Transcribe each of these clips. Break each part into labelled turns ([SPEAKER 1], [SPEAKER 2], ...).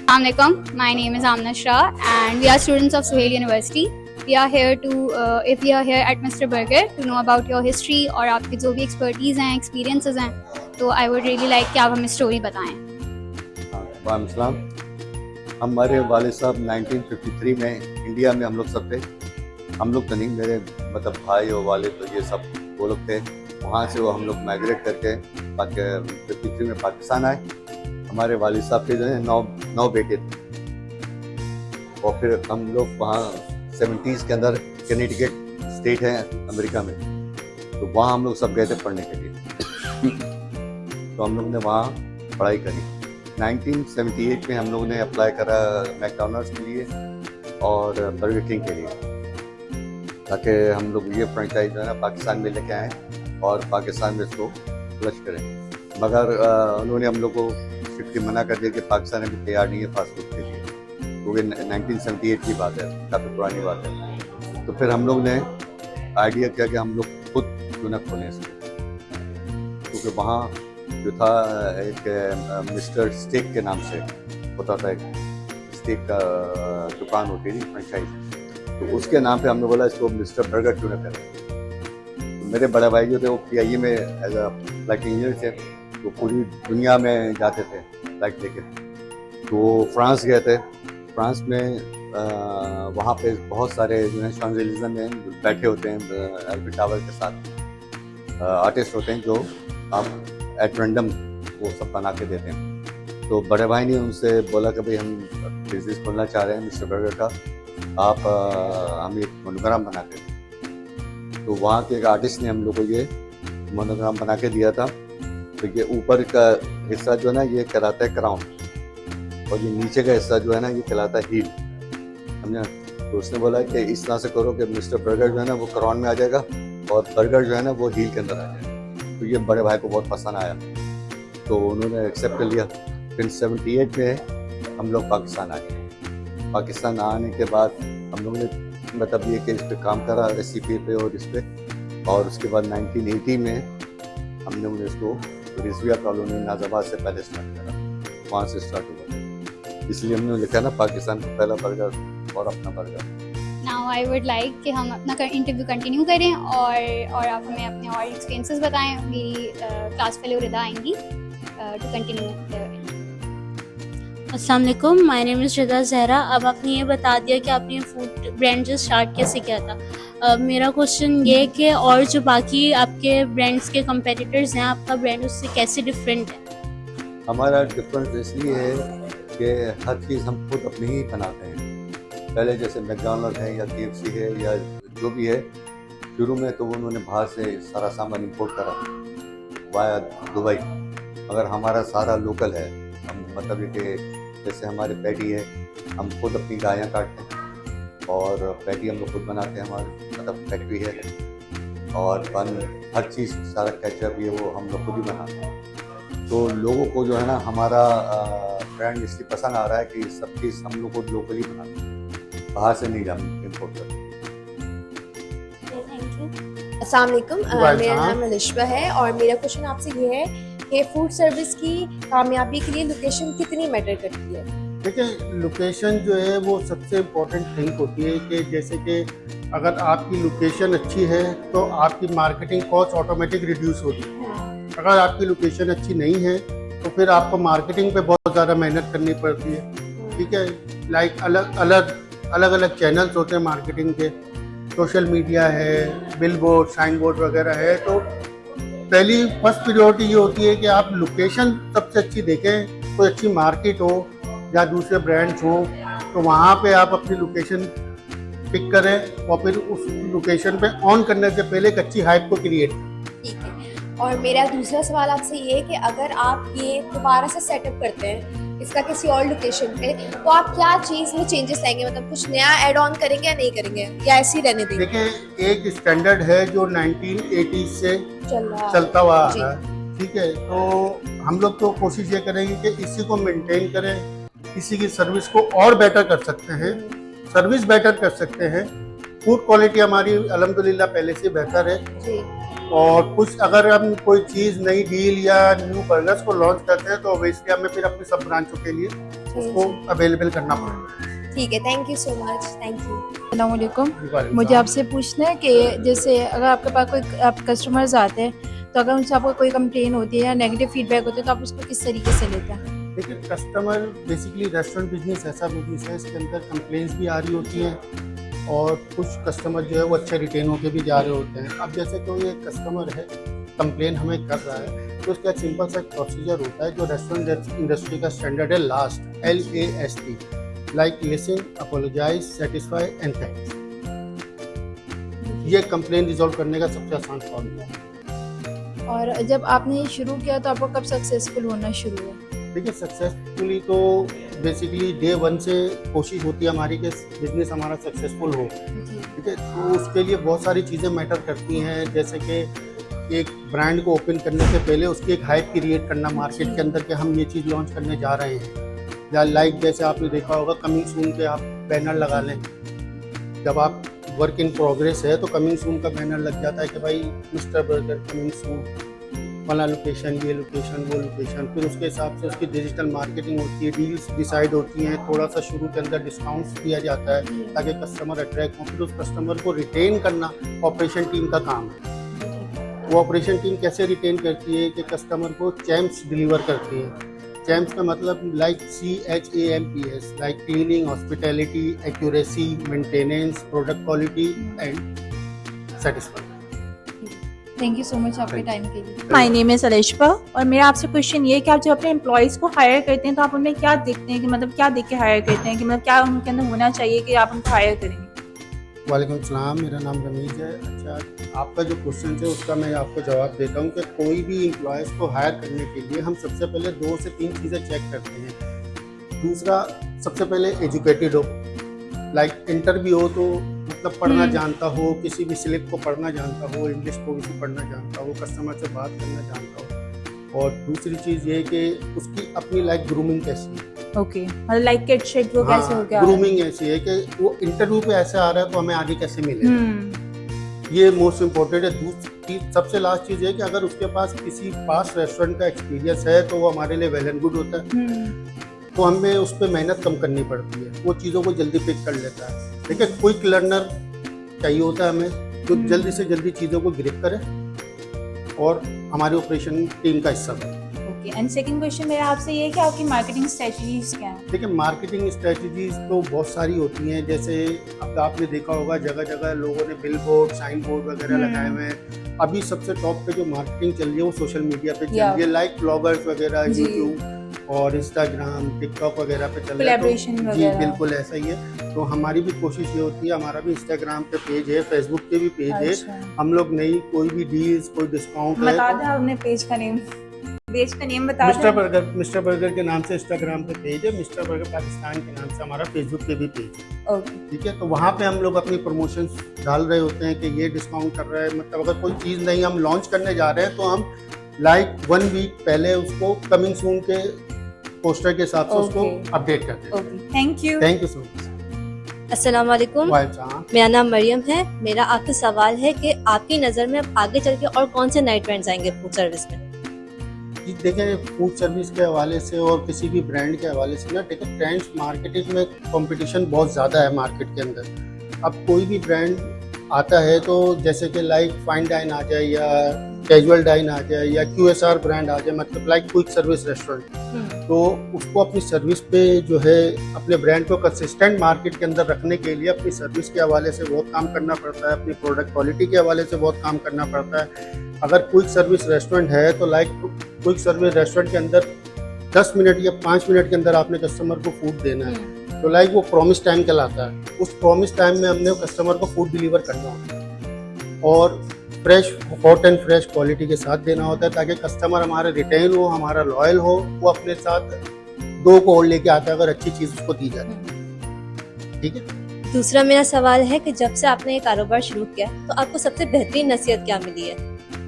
[SPEAKER 1] Assalamualaikum. My name is Amna Shah, and we are students of Suhail University. We are here to, if we are here at Mr. Burger, to know about your history और आपके जो भी expertise हैं, experiences हैं, तो I would really like कि आप हमें story बताएं.
[SPEAKER 2] वालेकुम सलाम। हमारे वाले साहब 1953 में इंडिया में हम लोग सब थे। हम लोग तो नहीं, मेरे मतलब भाई और वाले तो ये सब वो लोग थे। वहाँ से वो हम लोग माइग्रेट करके 53 में पाकिस्तान आए। हमारे वालिद साहब के जो है नौ बेटे थे और फिर हम लोग वहाँ 70s के अंदर कनेटिकट स्टेट है अमेरिका में, तो वहाँ हम लोग सब गए थे पढ़ने के लिए। तो हम लोग ने वहाँ पढ़ाई करी। 1978 में हम लोगों ने अप्लाई करा मैकडॉनल्ड्स के लिए और बर्गर किंग के लिए, ताकि हम लोग ये फ्रेंचाइज जो है ना पाकिस्तान में लेके आएँ और पाकिस्तान में इसको फ्लश करें। मगर उन्होंने हम लोग को स्ट्रिक्टली मना कर दिया कि पाकिस्तान अभी तैयार नहीं है फास्ट फूड के लिए, क्योंकि 1978 की बात है, काफ़ी पुरानी बात है। तो फिर हम लोग ने आइडिया किया कि हम लोग खुद क्यों ना खोलें इसको, क्योंकि वहाँ जो था एक मिस्टर स्टेक के नाम से होता था, एक स्टेक का दुकान होती थी फ्रेंचाइज, तो उसके नाम पे हमने बोला इसको मिस्टर बर्गर क्यों ना करें। तो मेरे बड़े भाई जो थे वो PIE में एज अ फ्लाइट इंजीनियर थे, तो पूरी दुनिया में जाते थे फ्लाइट लेके। तो फ्रांस गए थे। फ्रांस में वहाँ पे बहुत सारे जो है शांजेलिज़े में बैठे होते हैं एल्फी टावर के साथ आर्टिस्ट होते हैं, जो आप एट रैंडम वो सब बना के देते हैं। तो बड़े भाई ने उनसे बोला कि भाई हम बिजनेस खोलना चाह रहे हैं मिस्टर बर्गर का, आप हमें एक मोनोग्राम बना के दें। तो वहाँ के एक आर्टिस्ट ने हम लोग को ये मोनोग्राम बना के दिया था। तो ये ऊपर का हिस्सा जो है ना ये कहलाता है क्राउन, और ये नीचे का हिस्सा जो है ना ये कहलाता है हील, समझा। तो उसने बोला कि इस तरह से करो कि मिस्टर बर्गर जो है ना वो क्राउन में आ जाएगा और बर्गर जो है ना वो हील के अंदर आ जाएगा। तो ये बड़े भाई को बहुत पसंद आया, तो उन्होंने एक्सेप्ट कर लिया। फिर 78 में हम लोग पाकिस्तान आए। पाकिस्तान आने के बाद हम लोग ने मतलब ये कि इस पर काम करा रेसिपी पे और इस पर, और उसके बाद 1980 में हम लोग ने इसको रिजविया कॉलोनी नाजाबाद से पहले स्टार्ट करा, वहाँ से स्टार्ट हुआ। इसलिए हमने लिखा ना पाकिस्तान का पहला बर्गर और अपना burger.
[SPEAKER 1] Now I would like कि हम अपना इंटरव्यू कंटिन्यू करें और आप हमें अपने और एक्सपीरियंसेस बताएं। मेरी क्लास फेलो रिदा आएंगी टू कंटिन्यू।
[SPEAKER 3] अस्सलाम वालेकुम, my name is Rida Zahra. अब आपने ये बता दिया कि आपने फूड ब्रांड जो स्टार्ट कैसे किया था। मेरा क्वेश्चन ये कि और जो बाकी आपके ब्रांड्स के कंपेटिटर्स हैं, आपका ब्रांड उससे कैसे डिफरेंट है?
[SPEAKER 2] हमारा डिफरेंस इसलिए है कि हर चीज़ हम खुद अपनी ही बनाते हैं। पहले जैसे मैकडॉनल्ड है या KFC है या जो भी है, शुरू में तो उन्होंने बाहर से सारा सामान इंपोर्ट करा वाया दुबई, मगर हमारा सारा लोकल है। हम मतलब ये कि जैसे हमारे पैटी है, हम खुद अपनी गायें काटते हैं और पैटी हम लोग खुद बनाते हैं, हमारी मतलब फैक्ट्री है। और बन हर चीज़ सारा केचप ये वो हम लोग खुद ही बनाते हैं। तो लोगों को जो है ना हमारा ब्रांड इसलिए पसंद आ रहा है कि सब चीज़ हम लोग को लोकली बनाते हैं, बाहर से नहीं हम इम्पोर्ट करते।
[SPEAKER 4] अस्सलाम वालेकुम, मेरा नाम अलिशबा है और मेरा क्वेश्चन आपसे ये है कि फूड सर्विस की कामयाबी के लिए लोकेशन कितनी मैटर करती है?
[SPEAKER 5] देखिए, लोकेशन जो है वो सबसे इम्पोर्टेंट थिंग होती है कि जैसे कि अगर आपकी लोकेशन अच्छी है तो आपकी मार्केटिंग कॉस्ट ऑटोमेटिक रिड्यूस होगी। अगर आपकी लोकेशन अच्छी नहीं है तो फिर आपको मार्केटिंग पे बहुत ज़्यादा मेहनत करनी पड़ती है। ठीक है, लाइक अलग अलग चैनल्स होते हैं मार्केटिंग के, सोशल मीडिया है, बिलबोर्ड, साइन बोर्ड वगैरह है। तो पहली फर्स्ट प्रायोरिटी ये होती है कि आप लोकेशन सबसे अच्छी देखें, कोई अच्छी मार्केट हो या दूसरे ब्रांड्स हो, तो वहाँ पे आप अपनी लोकेशन पिक करें और फिर उस लोकेशन पे ऑन करने से पहले एक अच्छी हाइप को क्रिएट करें।
[SPEAKER 4] ठीक है, और मेरा दूसरा सवाल आपसे ये है कि अगर आप ये दोबारा से सेटअप करते हैं इसका किसी और लोकेशन पे, तो आप क्या चीज़ में चेंजेस लाएंगे? मतलब कुछ नया ऐड ऑन करेंगे या नहीं करेंगे, या ऐसे ही रहने देंगे?
[SPEAKER 5] देखिए, एक स्टैंडर्ड है जो 1980 से चलता हुआ आ रहा है। ठीक है, तो हम लोग तो कोशिश ये करेंगे कि इसी को मेंटेन करें, इसी की सर्विस को और बेटर कर सकते हैं, सर्विस बेटर कर सकते हैं। फूड क्वालिटी हमारी अल्हम्दुलिल्लाह पहले से बेहतर है
[SPEAKER 4] जी।
[SPEAKER 5] और कुछ अगर हम कोई चीज़ नई डील या न्यू बर्गर्स को लॉन्च करते हैं तो ऑब्वियसली हमें फिर अपने सब ब्रांचों के लिए उसको अवेलेबल करना पड़ेगा।
[SPEAKER 4] ठीक है, thank you so much, thank you.
[SPEAKER 6] अस्सलाम वालेकुम।
[SPEAKER 5] वालेकुम
[SPEAKER 6] मुझे
[SPEAKER 5] सलाम।
[SPEAKER 6] आपसे पूछना है कि जैसे अगर आपके पास कोई आप कस्टमर्स आते हैं तो अगर उनसे आपको कोई कंप्लेन होती है या नेगेटिव फीडबैक होते हैं तो आप उसको किस तरीके से लेते हैं?
[SPEAKER 5] देखिए, कस्टमर बेसिकली रेस्टोरेंट बिजनेस ऐसा बिजनेस है, इसके अंदर कंप्लेंट्स भी आ रही होती हैं और कुछ कस्टमर जो है वो अच्छे रिटेन होके भी जा रहे होते हैं। अब जैसे कोई एक कस्टमर है कंप्लेन हमें कर रहा है तो उसका सिंपल सा प्रोसीजर होता है जो रेस्टोरेंट इंडस्ट्री का स्टैंडर्ड है, LAST, LAST, like listen, apologize, satisfy and thanks. ये कंप्लेन रिजॉल्व करने का सबसे आसान फॉर्मूला है।
[SPEAKER 6] और जब आपने ये शुरू किया तो आपको कब सक्सेसफुल होना शुरू हुआ?
[SPEAKER 5] देखिए, सक्सेसफुली तो बेसिकली डे 1 से कोशिश होती है हमारी कि बिजनेस हमारा सक्सेसफुल हो। ठीक है, तो उसके लिए बहुत सारी चीज़ें मैटर करती हैं, जैसे कि एक ब्रांड को ओपन करने से पहले उसकी एक हाइप क्रिएट करना मार्केट के अंदर कि हम ये चीज़ लॉन्च करने जा रहे हैं। या लाइक जैसे आपने देखा होगा कमिंग सून के आप बैनर लगा लें, जब आप वर्क इन प्रोग्रेस है तो कमिंग सून का बैनर लग जाता है कि भाई मिस्टर बर्गर कमिंग सून, वाला लोकेशन, ये लोकेशन, वो लोकेशन। फिर उसके हिसाब से उसकी डिजिटल मार्केटिंग होती है, डील्स डिसाइड होती हैं, थोड़ा सा शुरू के अंदर डिस्काउंट्स दिया जाता है ताकि कस्टमर अट्रैक्ट हो। फिर उस कस्टमर को रिटेन करना ऑपरेशन टीम का काम है। वो ऑपरेशन टीम कैसे रिटेन करती है कि कस्टमर को चैम्प्स डिलीवर करती है। चैम्प्स का मतलब like CHAMPS, like cleaning, hospitality, accuracy, maintenance, product quality and satisfy.
[SPEAKER 6] Thank you so much आपके टाइम के लिए।
[SPEAKER 7] माय नेम इज अलिशा और मेरा आपसे क्वेश्चन ये है कि आप जब अपने एम्प्लॉयज़ को हायर करते हैं तो आप उनमें क्या देखते हैं कि मतलब क्या देख के हायर करते हैं कि मतलब क्या उनके अंदर होना चाहिए कि आप उनको हायर करेंगे?
[SPEAKER 5] वालेकुम सलाम, मेरा नाम रमीज है। अच्छा, आपका जो क्वेश्चन है उसका मैं आपको जवाब देता हूँ कि कोई भी एम्प्लॉयज़ को हायर करने के लिए हम सबसे पहले 2 से 3 चीज़ें चेक करते हैं। दूसरा, सबसे पहले एजुकेटेड हो, लाइक इंटरव्यू हो तो मतलब पढ़ना जानता हो, किसी भी स्लिप को पढ़ना जानता हो, इंग्लिश को भी पढ़ना जानता हो, कस्टमर से बात करना जानता हो। और दूसरी चीज़ ये कि उसकी अपनी लाइक ग्रूमिंग कैसी है।
[SPEAKER 7] ओके, मतलब लाइक किड शेड वो कैसे हो गया?
[SPEAKER 5] ग्रूमिंग ऐसी है कि वो इंटरव्यू पे ऐसे आ रहा है तो हमें आगे कैसे मिले, ये मोस्ट इम्पोर्टेंट है। दूसरी सबसे लास्ट चीज़ है कि अगर उसके पास किसी पास रेस्टोरेंट का एक्सपीरियंस है तो वो हमारे लिए वेल एंड गुड होता है। तो हमें उस पर मेहनत कम करनी पड़ती है, वो चीज़ों को जल्दी पिक कर लेता है। देखिए, क्विक लर्नर चाहिए होता है हमें, जो जल्दी से जल्दी चीज़ों को ग्रिप करे और हमारे ऑपरेशन टीम का हिस्सा बने।
[SPEAKER 7] ओके, एंड सेकंड क्वेश्चन मेरा आपसे ये है कि आपकी मार्केटिंग स्ट्रेटजीज क्या हैं?
[SPEAKER 5] देखिए, मार्केटिंग स्ट्रेटजीज तो बहुत सारी होती हैं। जैसे अब आपने देखा होगा जगह जगह लोगों ने बिल बोर्ड, साइन बोर्ड वगैरह लगाए हुए हैं। अभी सबसे टॉप पे जो मार्केटिंग चल रही है वो सोशल मीडिया पे चल रही है, लाइक ब्लॉगर्स वगैरह, यूट्यूब और इंस्टाग्राम, टिकटॉक वगैरह पे चल रहा है।
[SPEAKER 7] कोलैबोरेशन
[SPEAKER 5] जी
[SPEAKER 7] वगैरह।
[SPEAKER 5] बिल्कुल ऐसा ही है। तो हमारी भी कोशिश ये होती है, हमारा भी इंस्टाग्राम पे पेज है, फेसबुक पे भी पेज है।
[SPEAKER 7] अच्छा,
[SPEAKER 5] हम लोग नई कोई भी डील्स, कोई डिस्काउंट
[SPEAKER 7] बता
[SPEAKER 5] है,
[SPEAKER 7] दें आपने पेज का नेम बता
[SPEAKER 5] मिस्टर बर्गर के नाम से इंस्टाग्राम पे पेज है, मिस्टर बर्गर पाकिस्तान के नाम से हमारा फेसबुक पे भी पेज है।
[SPEAKER 7] ओके,
[SPEAKER 5] ठीक है, तो वहाँ पे हम लोग अपनी प्रमोशंस डाल रहे होते हैं कि ये डिस्काउंट कर रहा है। मतलब अगर कोई चीज़ नहीं हम लॉन्च करने जा रहे हैं तो हम लाइक 1 वीक पहले उसको कमिंग सून के पोस्टर के हिसाब से उसको
[SPEAKER 7] Okay.
[SPEAKER 5] अपडेट कर देते हैं।
[SPEAKER 7] Okay, thank you.
[SPEAKER 5] Thank you so much.
[SPEAKER 8] अस्सलाम वालेकुम,
[SPEAKER 5] वालेकुम।
[SPEAKER 8] मेरा नाम मरियम है। मेरा आपसे सवाल है कि आपकी नज़र में अब आगे चल के और कौन से नए ट्रेंड्स आएंगे फूड सर्विस में?
[SPEAKER 5] जी देखें, फूड सर्विस के हवाले से और किसी भी ब्रांड के हवाले से ना, देखिए ट्रेंड्स मार्केटिंग में कंपटीशन बहुत ज़्यादा है मार्केट के अंदर। अब कोई भी ब्रांड आता है तो जैसे कि लाइक फाइन डाइन आ जाए या कैजुअल डाइन आ जाए या QSR ब्रांड आ जाए, मतलब लाइक क्विक सर्विस रेस्टोरेंट, तो उसको अपनी सर्विस पे जो है अपने ब्रांड को कंसिस्टेंट मार्केट के अंदर रखने के लिए अपनी सर्विस के हवाले से बहुत काम करना पड़ता है, अपनी प्रोडक्ट क्वालिटी के हवाले से बहुत काम करना पड़ता है। अगर क्विक सर्विस रेस्टोरेंट है तो लाइक क्विक सर्विस रेस्टोरेंट के अंदर 10 मिनट या 5 मिनट के अंदर आपने कस्टमर को फूड देना है, तो लाइक वो प्रॉमिस टाइम कहलाता है। उस प्रॉमिस टाइम में हमने कस्टमर को फूड डिलीवर करना होता है और fresh, hot and fresh quality के साथ देना होता है ताकि कस्टमर हमारा रिटेन हो, हमारा लॉयल हो, वो अपने साथ 2 को और लेके आता है अगर अच्छी चीज़ उसको दी जाती। ठीक है।
[SPEAKER 8] दूसरा मेरा सवाल है कि जब से आपने ये कारोबार शुरू किया तो आपको सबसे बेहतरीन नसीहत क्या मिली है?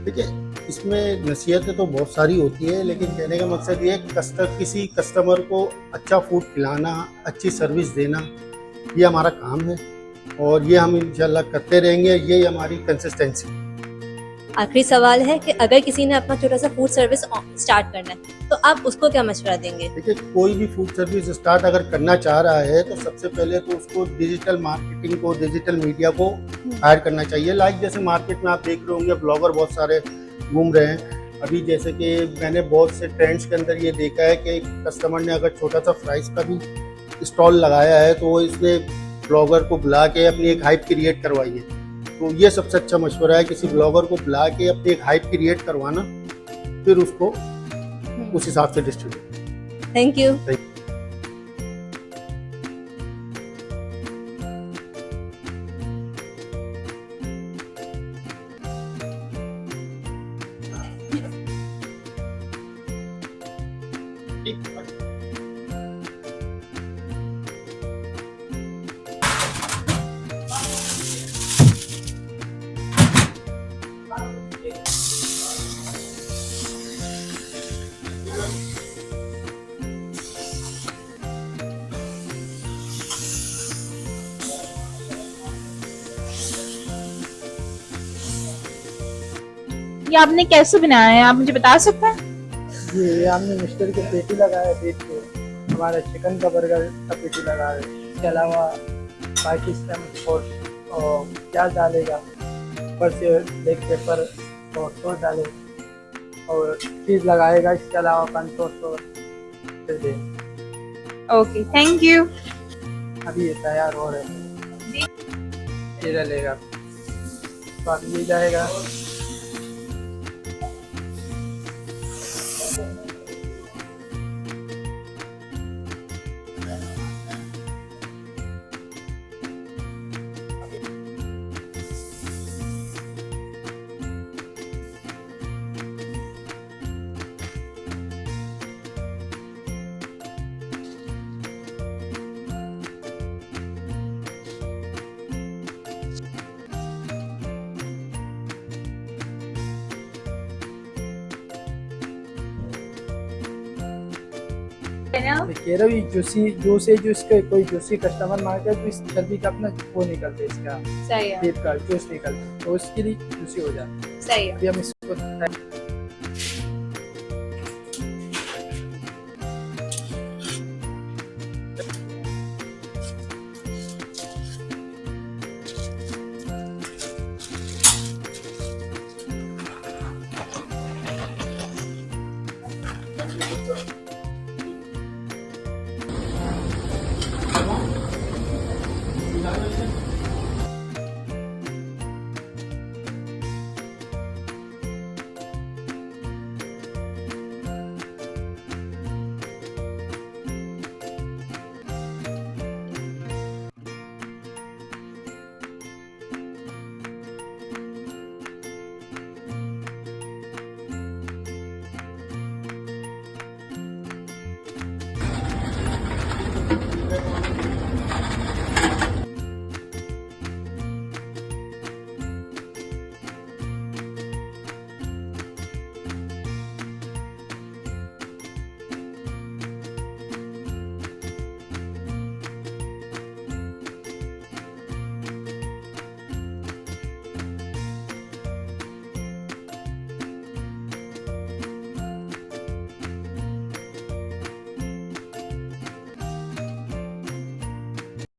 [SPEAKER 5] देखिए, इसमें नसीहतें तो बहुत सारी होती है, लेकिन कहने का मकसद ये है किसी कस्टमर को अच्छा फूड खिलाना, अच्छी सर्विस देना, ये हमारा काम है और ये हम इंशाल्लाह करते रहेंगे। ये हमारी कंसिस्टेंसी।
[SPEAKER 8] आखिरी सवाल है कि अगर किसी ने अपना छोटा सा फूड सर्विस स्टार्ट करना है तो आप उसको क्या मशवरा देंगे?
[SPEAKER 5] देखिए, कोई भी फूड सर्विस स्टार्ट अगर करना चाह रहा है तो सबसे पहले तो उसको डिजिटल मार्केटिंग को, डिजिटल मीडिया को हायर करना चाहिए। लाइक जैसे मार्केट में आप देख रहे होंगे ब्लॉगर बहुत सारे घूम रहे हैं। अभी जैसे कि मैंने बहुत से ट्रेंड्स के अंदर ये देखा है कि कस्टमर ने अगर छोटा सा फ्राइज का भी स्टॉल लगाया है तो वो इसने ब्लॉगर को बुला के अपनी एक हाइप क्रिएट करवाई है। तो ये सबसे अच्छा मशवरा है, किसी ब्लॉगर को बुला के अपनी एक हाइप क्रिएट करवाना, फिर उसको उस हिसाब से डिस्ट्रीब्यूट।
[SPEAKER 8] Thank you.
[SPEAKER 7] ये आपने कैसे बनाया है, आप मुझे बता सकते हैं?
[SPEAKER 9] ये हमने मिस्टर के पेटी लगाया देख के, हमारा चिकन का बर्गर का पेटी लगा है। इसके अलावा बाकी और प्याज डालेगा, ऊपर से ब्लैक पेपर और सॉस डाले और चीज़ लगाएगा। इसके अलावा 500 दे दें।
[SPEAKER 7] Okay, thank you.
[SPEAKER 9] अभी ये तैयार हो रहे हैं। ये डलेगा तो अब ये जाएगा। कह रहा भी जूस के कोई जूसी कस्टमर मांगता है तो इस जल्दी का अपना वो निकलते इसका
[SPEAKER 1] सही है,
[SPEAKER 9] पेट का जूस निकलता है तो उसके लिए जूसी हो जाता है।
[SPEAKER 1] सही है।
[SPEAKER 9] अभी हम इसको